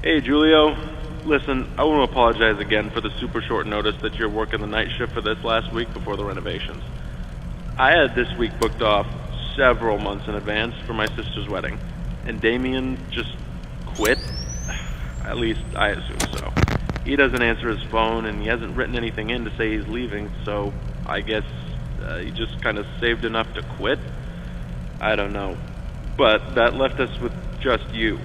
Hey, Julio. Listen, I want to apologize again for the super short notice that you're working the night shift for this last week before the renovations. I had this week booked off several months in advance for my sister's wedding, and Damien just quit. At least I assume so. He doesn't answer his phone, and he hasn't written anything in to say he's leaving, so I guess he just kind of saved enough to quit? I don't know. But that left us with just you.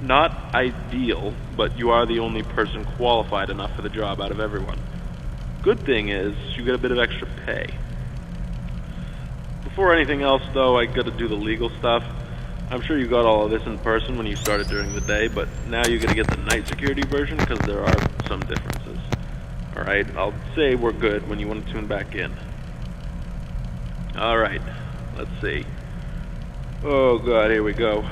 Not ideal, but you are the only person qualified enough for the job out of everyone. Good thing is, you get a bit of extra pay. Before anything else, though, I gotta do the legal stuff. I'm sure you got all of this in person when you started during the day, but now you gotta get the night security version because there are some differences. Alright, I'll say we're good when you want to tune back in. Alright, let's see. Oh god, here we go.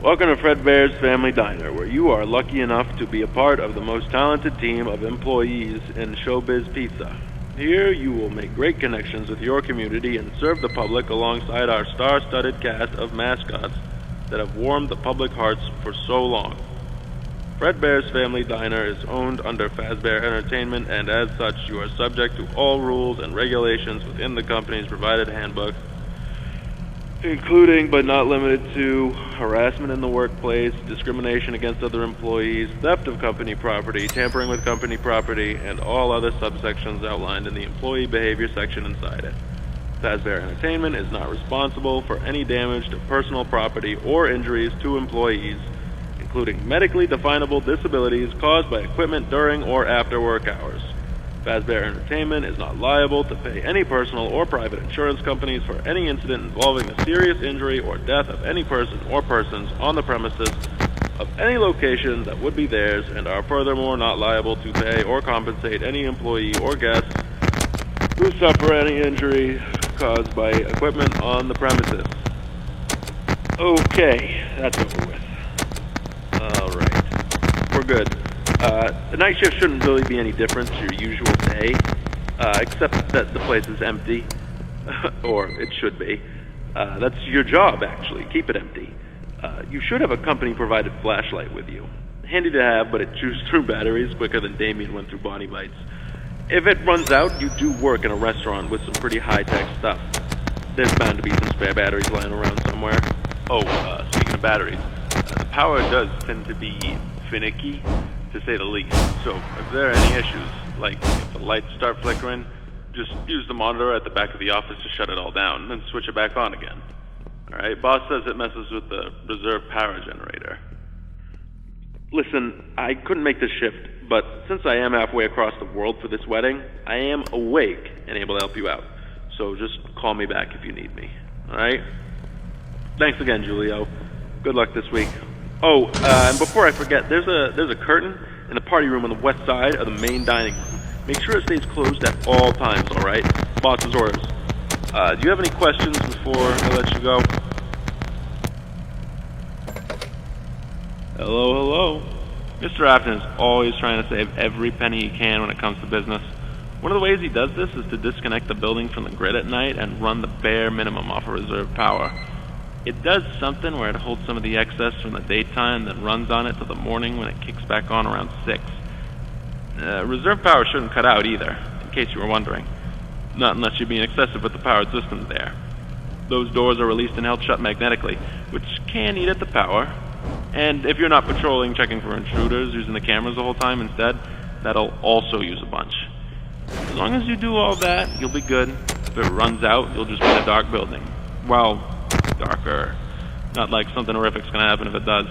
Welcome to Fredbear's Family Diner, where you are lucky enough to be a part of the most talented team of employees in Showbiz Pizza. Here you will make great connections with your community and serve the public alongside our star-studded cast of mascots that have warmed the public hearts for so long. Fredbear's Family Diner is owned under Fazbear Entertainment, and as such you are subject to all rules and regulations within the company's provided handbook, including but not limited to harassment in the workplace, discrimination against other employees, theft of company property, tampering with company property, and all other subsections outlined in the employee behavior section inside it. Fazbear Entertainment is not responsible for any damage to personal property or injuries to employees, including medically definable disabilities caused by equipment during or after work hours. Fazbear Entertainment is not liable to pay any personal or private insurance companies for any incident involving the serious injury or death of any person or persons on the premises of any location that would be theirs, and are furthermore not liable to pay or compensate any employee or guest who suffer any injury caused by equipment on the premises. Okay, that's over with. Alright, we're good. The night shift shouldn't really be any different to your usual day, except that the place is empty. Or it should be. That's your job, actually. Keep it empty. You should have a company-provided flashlight with you. Handy to have, but it chews through batteries quicker than Damien went through Bonnie Bites. If it runs out, you do work in a restaurant with some pretty high-tech stuff. There's bound to be some spare batteries lying around somewhere. Oh, speaking of batteries, the power does tend to be finicky, to say the least. So if there are any issues, like if the lights start flickering, just use the monitor at the back of the office to shut it all down, then switch it back on again. Alright, boss says it messes with the reserve power generator. Listen, I couldn't make this shift, but since I am halfway across the world for this wedding, I am awake and able to help you out. So just call me back if you need me. Alright? Thanks again, Julio. Good luck this week. Oh, and before I forget, there's a curtain in the party room on the west side of the main dining room. Make sure it stays closed at all times, alright? Boss's orders. Do you have any questions before I let you go? Hello, hello. Mr. Afton is always trying to save every penny he can when it comes to business. One of the ways he does this is to disconnect the building from the grid at night and run the bare minimum off of reserve power. It does something where it holds some of the excess from the daytime, then runs on it till the morning when it kicks back on around 6. Reserve power shouldn't cut out either, in case you were wondering. Not unless you're being excessive with the powered systems there. Those doors are released and held shut magnetically, which can eat at the power. And if you're not patrolling, checking for intruders, using the cameras the whole time instead, that'll also use a bunch. As long as you do all that, you'll be good. If it runs out, you'll just be in a dark building. Well, darker. Not like something horrific's gonna happen if it does.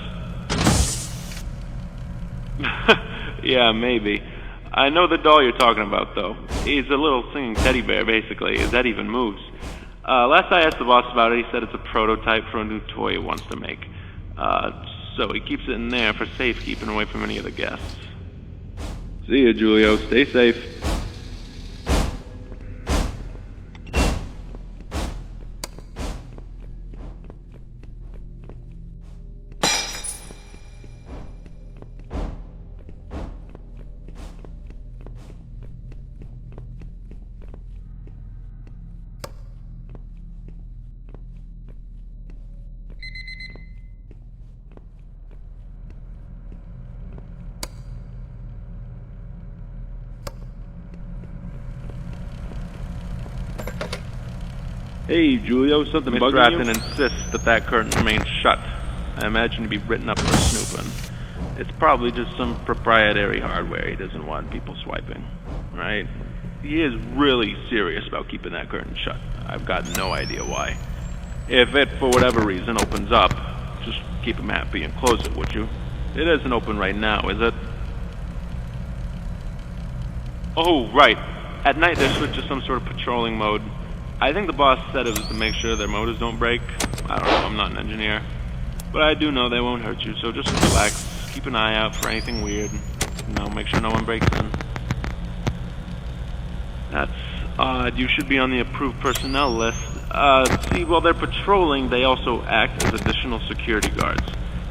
Yeah, maybe. I know the doll you're talking about, though. He's a little singing teddy bear, basically. His head even moves. Last I asked the boss about it, he said it's a prototype for a new toy he wants to make. So he keeps it in there for safekeeping away from any of the guests. See you, Julio. Stay safe. Hey, Julio, something Mr. bugging Afton you? insists that curtain remains shut. I imagine to be written up for snooping. It's probably just some proprietary hardware he doesn't want people swiping, right? He is really serious about keeping that curtain shut. I've got no idea why. If it, for whatever reason, opens up, just keep him happy and close it, would you? It isn't open right now, is it? Oh, right. At night they switch to some sort of patrolling mode. I think the boss said it was to make sure their motors don't break. I don't know, I'm not an engineer. But I do know they won't hurt you, so just relax. Keep an eye out for anything weird. Make sure no one breaks in. That's odd. You should be on the approved personnel list. See, while they're patrolling, they also act as additional security guards.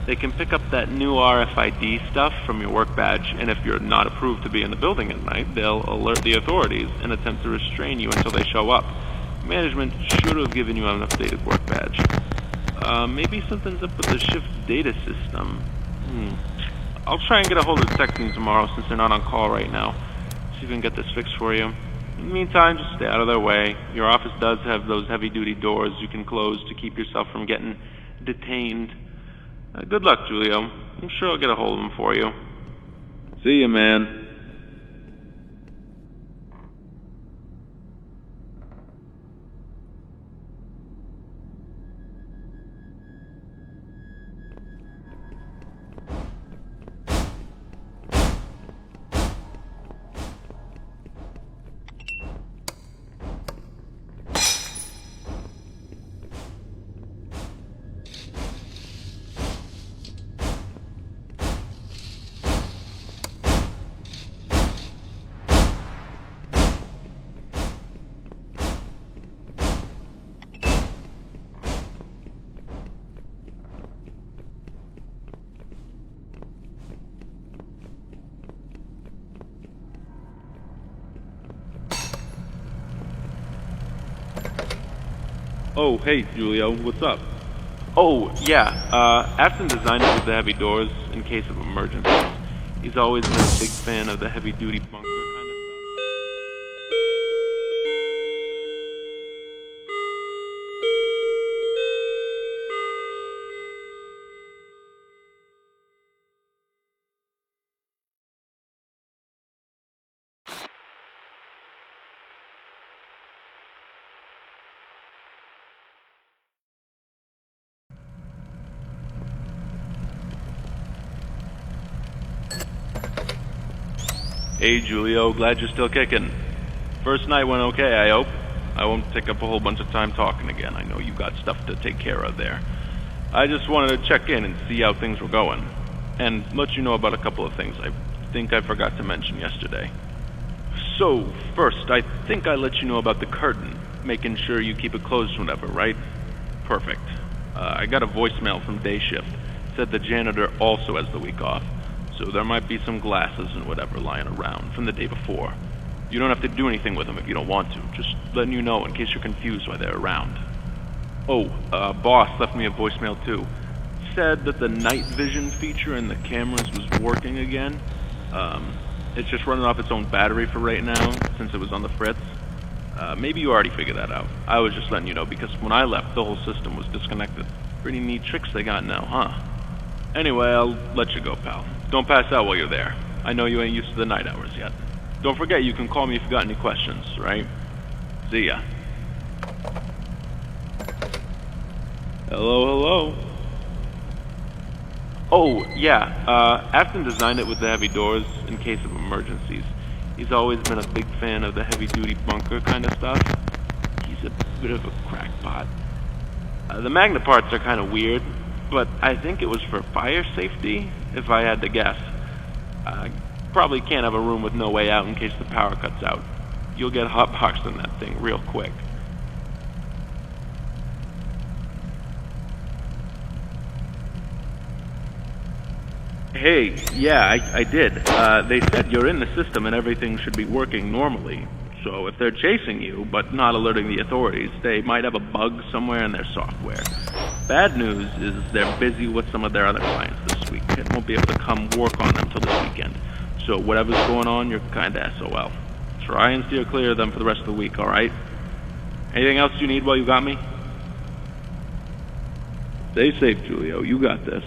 They can pick up that new RFID stuff from your work badge, and if you're not approved to be in the building at night, they'll alert the authorities and attempt to restrain you until they show up. Management should have given you an updated work badge. Maybe something's up with the shift data system. I'll try and get a hold of the tech team tomorrow since they're not on call right now. See if we can get this fixed for you. In the meantime, just stay out of their way. Your office does have those heavy-duty doors you can close to keep yourself from getting detained. Good luck, Julio. I'm sure I'll get a hold of them for you. See ya, man. Oh, hey, Julio, what's up? Oh, yeah, Afton designed it with the heavy doors in case of emergencies. He's always been a big fan of the heavy-duty bunker kind of stuff. Hey, Julio, glad you're still kicking. First night went okay, I hope. I won't take up a whole bunch of time talking again. I know you got stuff to take care of there. I just wanted to check in and see how things were going. And let you know about a couple of things I think I forgot to mention yesterday. So, first, I think I let you know about the curtain, making sure you keep it closed whenever, right? Perfect. I got a voicemail from day shift. Said the janitor also has the week off. So there might be some glasses and whatever lying around from the day before. You don't have to do anything with them if you don't want to. Just letting you know in case you're confused why they're around. Oh, boss left me a voicemail too. Said that the night vision feature in the cameras was working again. It's just running off its own battery for right now, since it was on the fritz. Maybe you already figured that out. I was just letting you know because when I left, the whole system was disconnected. Pretty neat tricks they got now, huh? Anyway, I'll let you go, pal. Don't pass out while you're there. I know you ain't used to the night hours yet. Don't forget you can call me if you got any questions, right? See ya. Hello? Oh, yeah, Afton designed it with the heavy doors in case of emergencies. He's always been a big fan of the heavy-duty bunker kind of stuff. He's a bit of a crackpot. The magnet parts are kind of weird, but I think it was for fire safety, if I had to guess. Probably can't have a room with no way out in case the power cuts out. You'll get hotboxed in that thing real quick. Hey, yeah, I did. They said you're in the system and everything should be working normally. So if they're chasing you, but not alerting the authorities, they might have a bug somewhere in their software. Bad news is they're busy with some of their other clients this week and won't be able to come work on them till this weekend. So whatever's going on, you're kinda SOL. Try and steer clear of them for the rest of the week, alright? Anything else you need while you got me? Stay safe, Julio. You got this.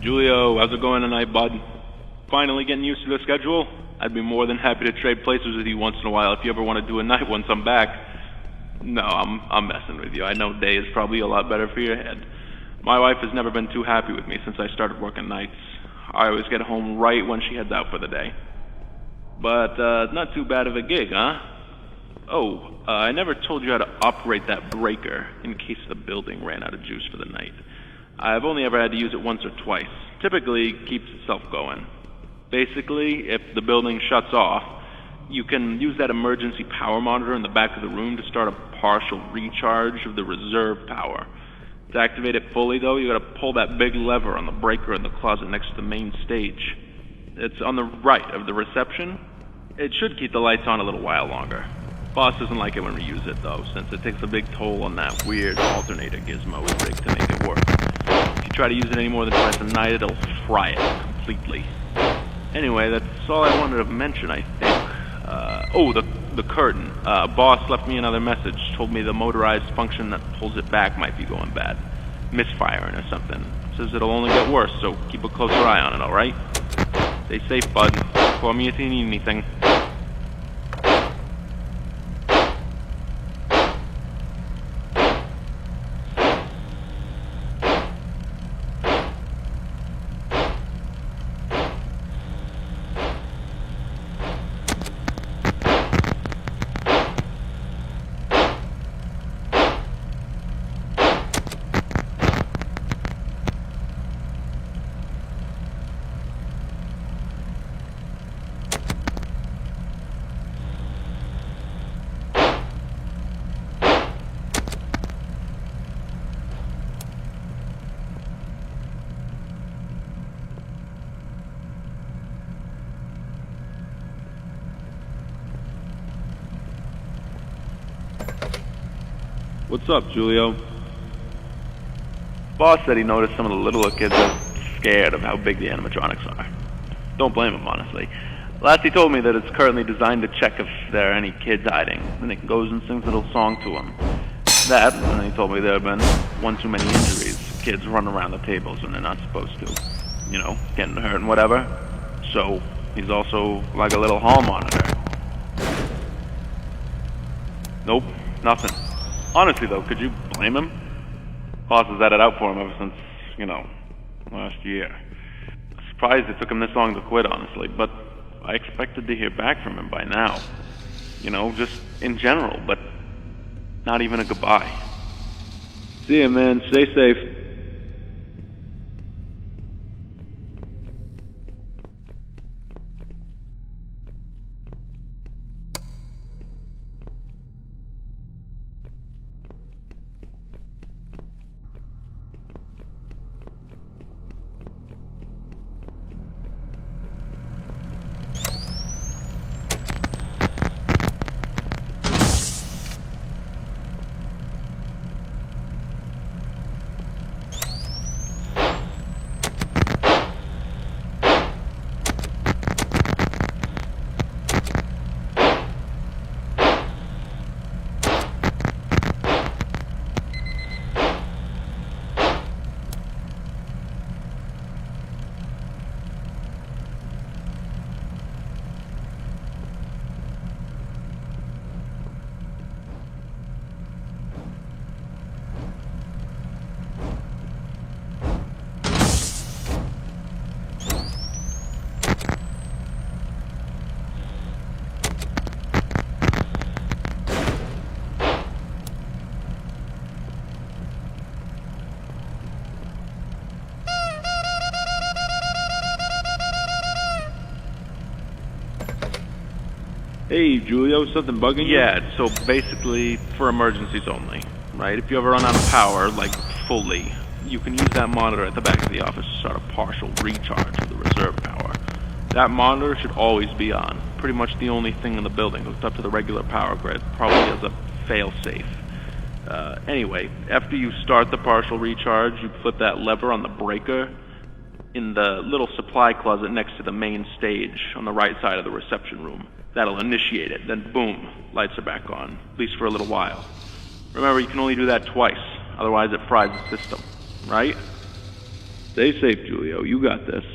Julio, how's it going tonight, bud? Finally getting used to the schedule? I'd be more than happy to trade places with you once in a while if you ever want to do a night once I'm back. No, I'm messing with you. I know day is probably a lot better for your head. My wife has never been too happy with me since I started working nights. I always get home right when she heads out for the day. But, not too bad of a gig, huh? Oh, I never told you how to operate that breaker in case the building ran out of juice for the night. I've only ever had to use it once or twice. Typically, it keeps itself going. Basically, if the building shuts off, you can use that emergency power monitor in the back of the room to start a partial recharge of the reserve power. To activate it fully, though, you gotta pull that big lever on the breaker in the closet next to the main stage. It's on the right of the reception. It should keep the lights on a little while longer. Boss doesn't like it when we use it, though, since it takes a big toll on that weird alternator gizmo we rig to make it work. If you try to use it any more than twice a night, it'll fry it completely. Anyway, that's all I wanted to mention, I think. The curtain. Boss left me another message. Told me the motorized function that pulls it back might be going bad. Misfiring or something. Says it'll only get worse, so keep a closer eye on it, alright? Stay safe, bud. Call me if you need anything. What's up, Julio? Boss said he noticed some of the littler kids are scared of how big the animatronics are. Don't blame him, honestly. Last he told me that it's currently designed to check if there are any kids hiding. Then it goes and sings a little song to them. That, and then he told me there have been one too many injuries. Kids run around the tables when they're not supposed to. You know, getting hurt and whatever. So, he's also like a little hall monitor. Nope, nothing. Honestly, though, could you blame him? Boss has had it out for him ever since, last year. Surprised it took him this long to quit, honestly, but I expected to hear back from him by now. Just in general, but not even a goodbye. See ya, man. Stay safe. Hey, Julio, something bugging you? Yeah, so basically for emergencies only, right? If you ever run out of power, like fully, you can use that monitor at the back of the office to start a partial recharge of the reserve power. That monitor should always be on. Pretty much the only thing in the building hooked up to the regular power grid, probably as a fail-safe. Anyway, after you start the partial recharge, you flip that lever on the breaker in the little supply closet next to the main stage on the right side of the reception room. That'll initiate it, then boom, lights are back on, at least for a little while. Remember, you can only do that twice, otherwise it fries the system, right? Stay safe, Julio. You got this.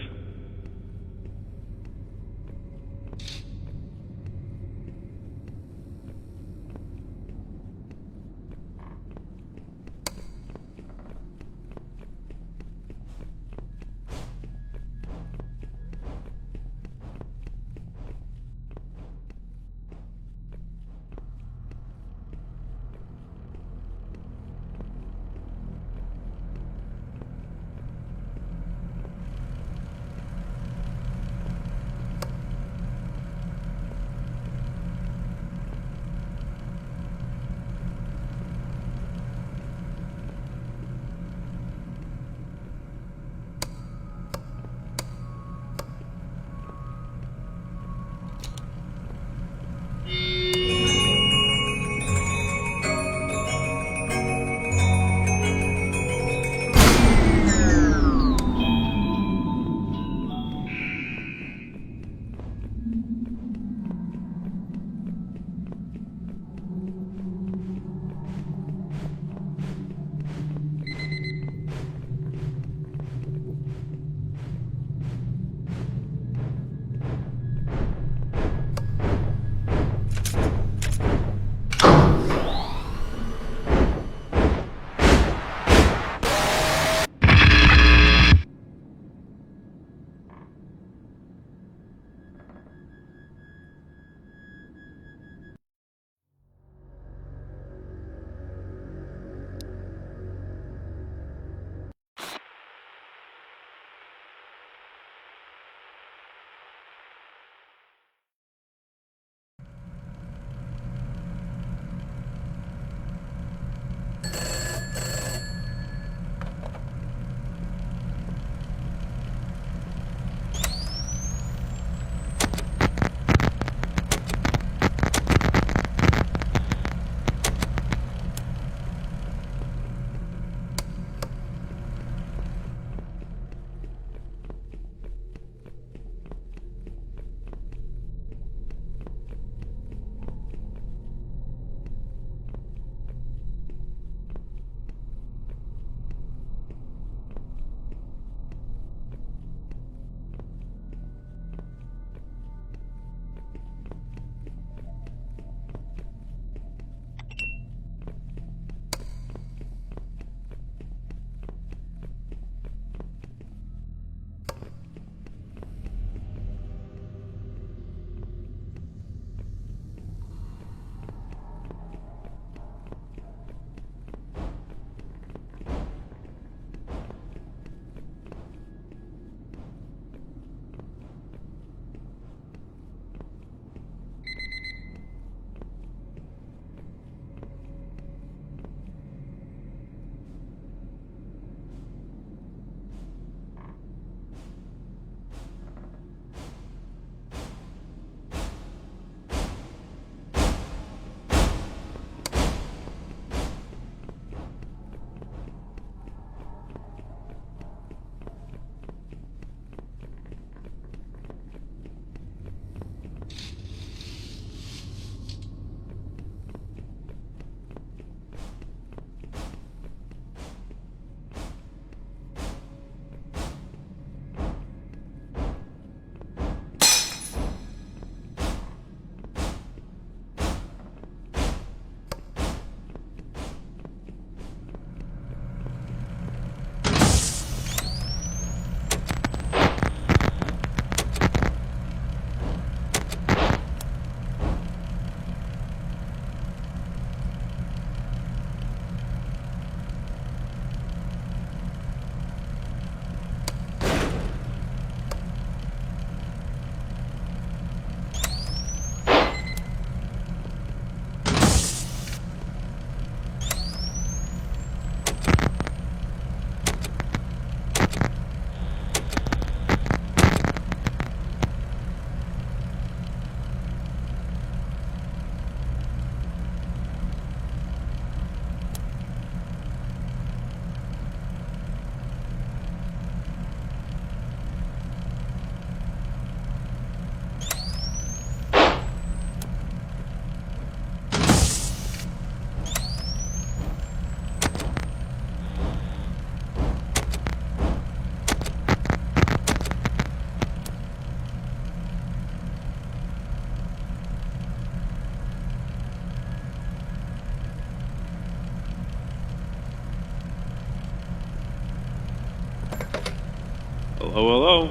Hello?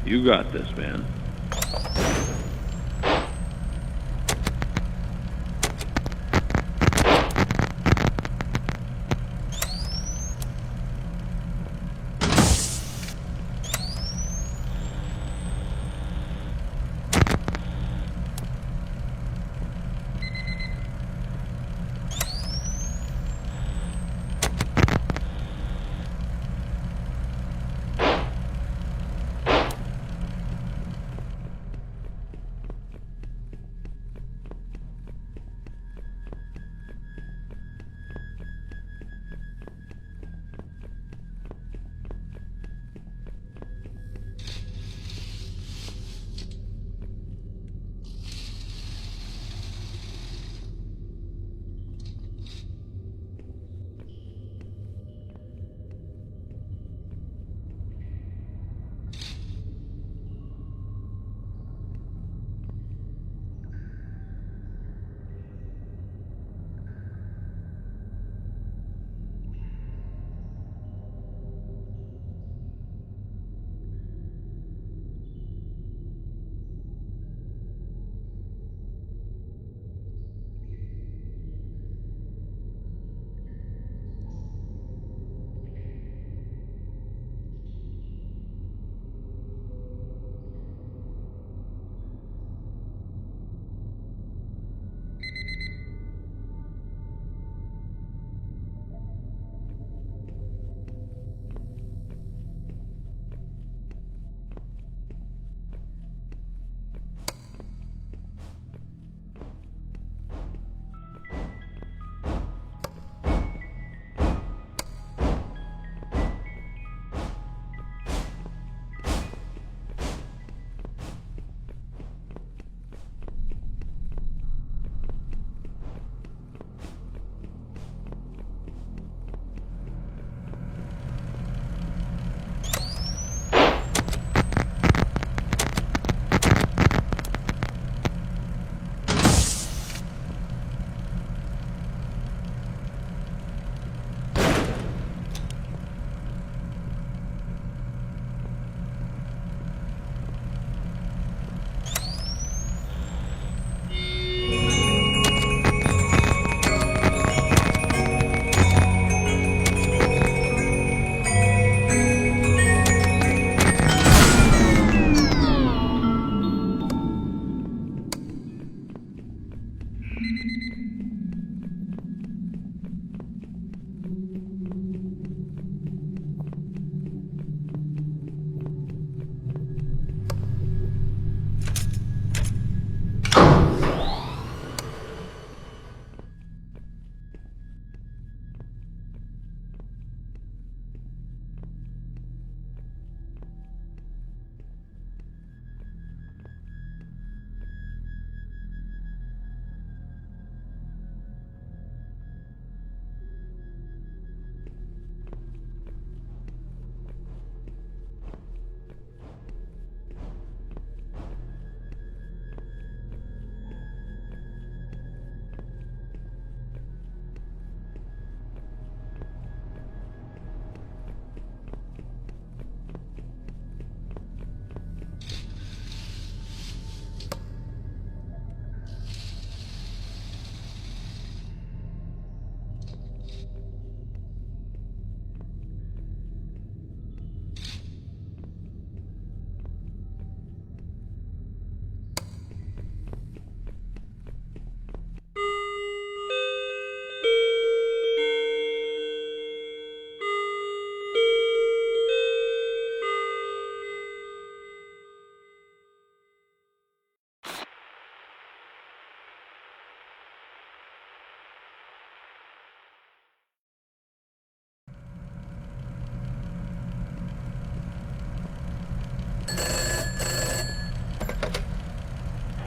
You got this, man.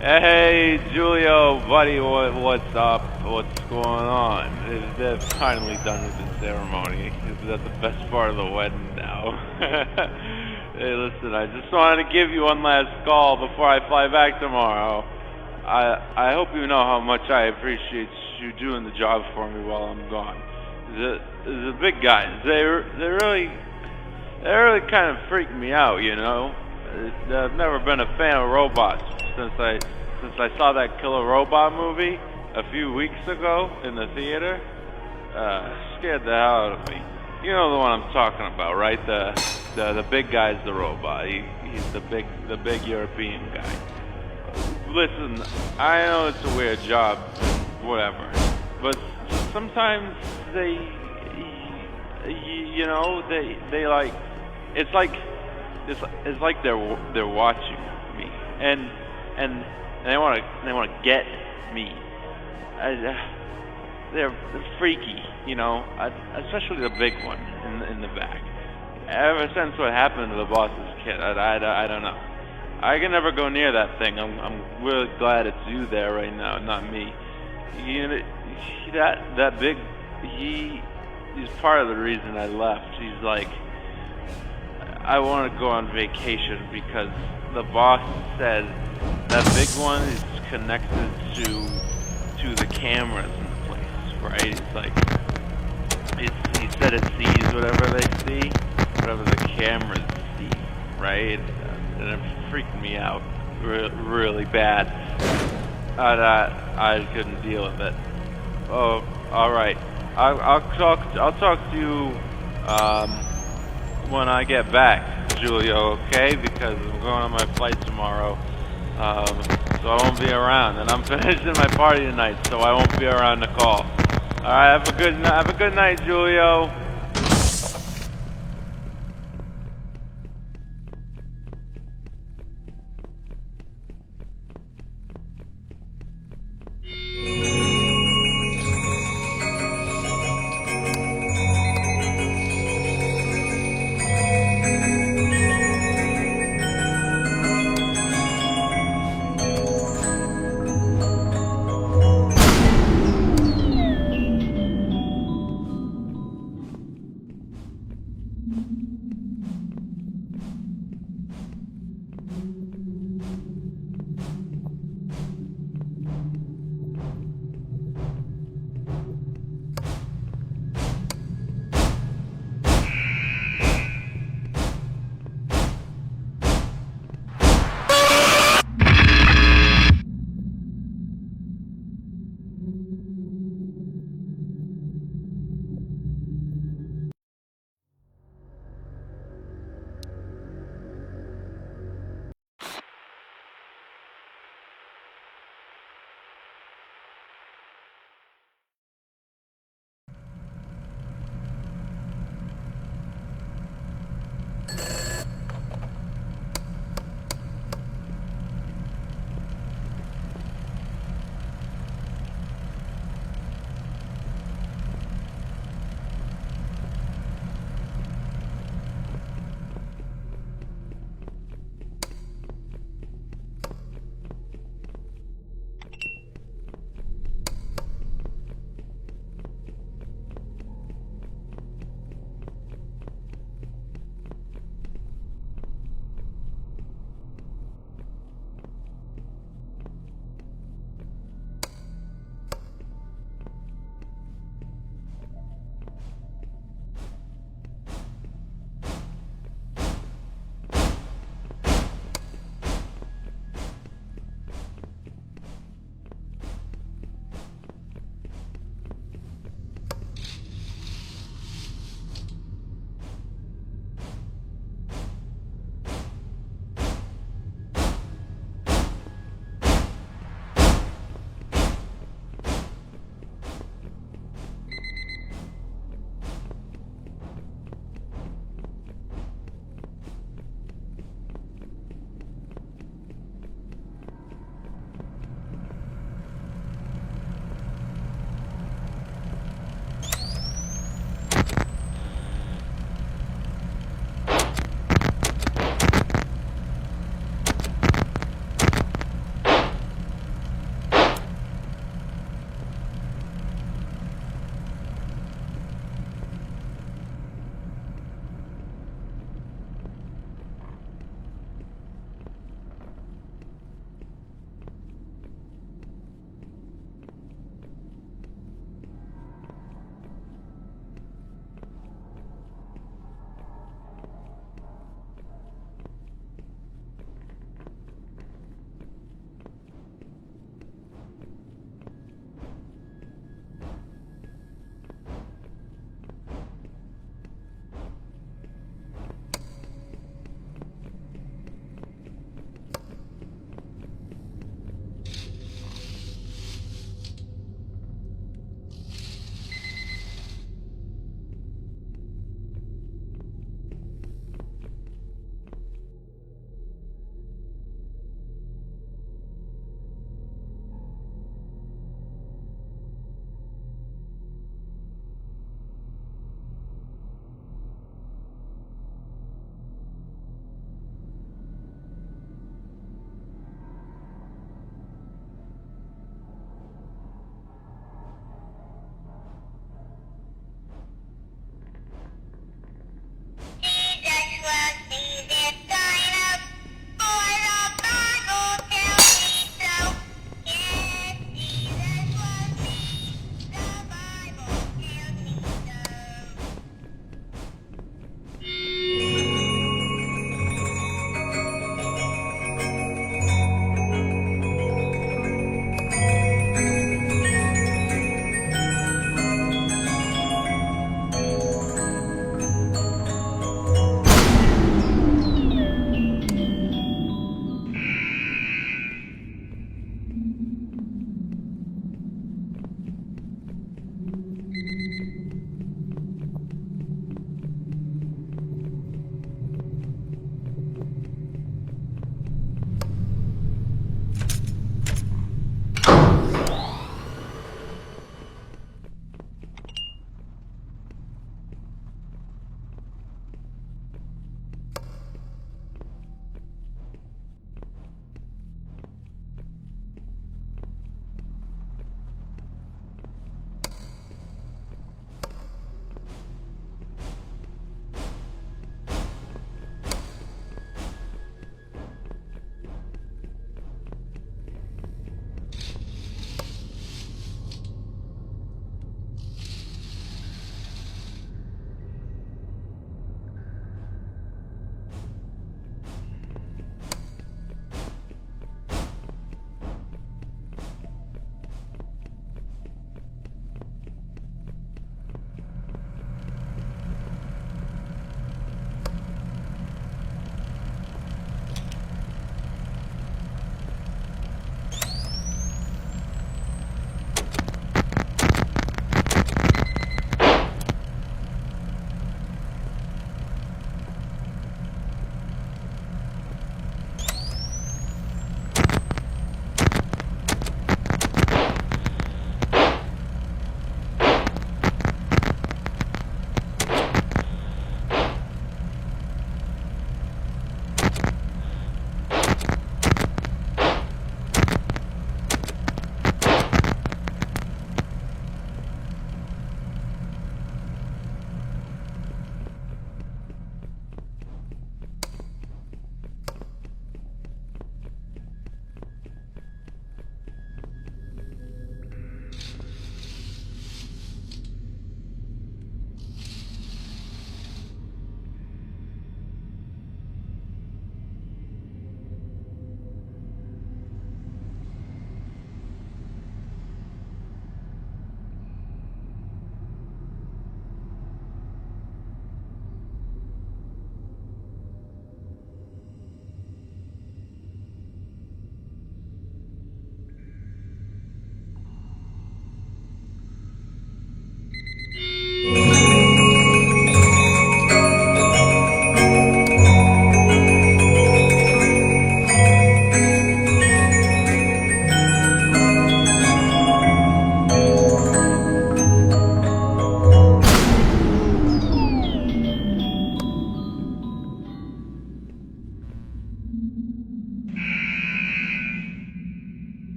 Hey, Julio, buddy, what's up? What's going on? They're finally done with the ceremony. Is that the best part of the wedding now? Hey, listen, I just wanted to give you one last call before I fly back tomorrow. I hope you know how much I appreciate you doing the job for me while I'm gone. The big guys, they really It really kind of freaked me out, you know. I've never been a fan of robots since I saw that Killer Robot movie a few weeks ago in the theater. Scared the hell out of me. You know the one I'm talking about, right? The big guy's the robot. He's the big European guy. Listen, I know it's a weird job, whatever, but sometimes they like it's like they're watching me and they want to get me. They're freaky, you know, especially the big one in the back. Ever since what happened to the boss's kid, I don't know. I can never go near that thing. I'm really glad it's you there right now, not me. You know, that big, he's part of the reason I left. He's like, I want to go on vacation because the boss said that big one is connected to the cameras in the place, right? It's like, he said it sees whatever they see, whatever the cameras see, right? And it freaked me out really bad. I couldn't deal with it. Oh, all right. I'll talk to you when I get back, Julio. Okay? Because I'm going on my flight tomorrow, so I won't be around. And I'm finishing my party tonight, so I won't be around to call. All right. Have a good night, Julio.